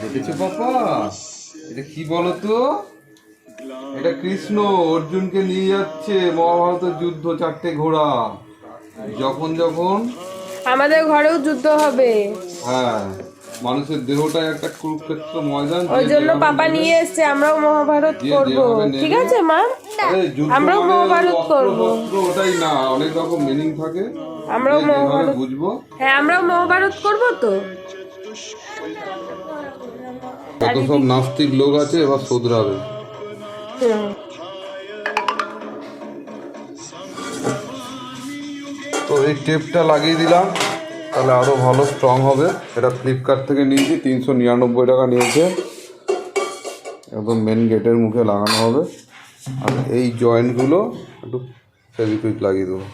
দেখেছো পাপা, এটা কি বলতো? এটা কৃষ্ণ অর্জুনকে নিয়ে যাচ্ছে মহাভারতের যুদ্ধ, 4টে ঘোড়া। যখন যখন আমাদের ঘরেও যুদ্ধ হবে। হ্যাঁ, মানুষের দেহটাই একটা কুরুক্ষেত্র ময়দান। ওই যে জন্য যেভাবে পাপা নেবে, নিয়ে এসছে, আমরাও মহাভারত যে করব। যেভাবে ঠিক নেবে। আছে মা, আরে যুদ্ধ আমরাও মানে ওই মহাভারত অস্ত্র করব। শস্ত্র ওটাই না, অনেক রকম মিনিং থাকে। আমরাও যে যেভাবে মহাভারত, বুঝবো। হ্যাঁ আমরাও মহাভারত করব তো। কত সব নাস্তিক লোক আছে, এবার শোধরাবে। হুম। তো এই টেপটা লাগিয়ে দিলাম, তাহলে আরও ভালো স্ট্রং হবে। এটা ফ্লিপকার্ট থেকে নিয়েছি, 399 টাকা নিয়েছে। একদম মেন গেটের মুখে লাগানো হবে। আর এই জয়েন্টগুলো একটু ফেভিকুইক লাগিয়ে দেবো।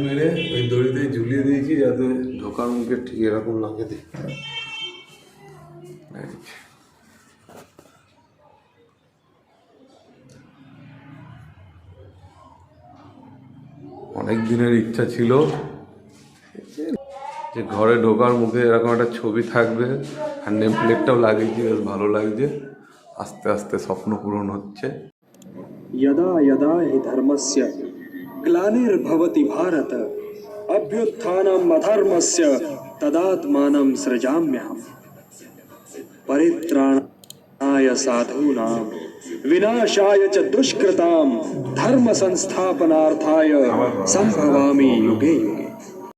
মেরে ওই দড়িতে ঝুলিয়ে দিয়েছি, যাতে ঢোকার মুখে ঠিক এরকম লাগিয়ে দিই। অনেক দিনের ইচ্ছা ছিল যে ঘরে ঢোকার মুখে এরকম একটা ছবি থাকবে, আর নেম প্লেটটাও লাগিয়েছি, বেশ ভালো লাগছে। আস্তে আস্তে স্বপ্ন পূরণ হচ্ছে। यदा यदा हि धर्मस्य ग्लानिर्भवति भारत अभ्युत्थानम् अधर्मस्य तदात्मानं सृजाम्यहम् परित्राणाय साधूनां विनाशाय च दुष्कृतां धर्म संस्थापनार्थाय संभवामि युगे युगे।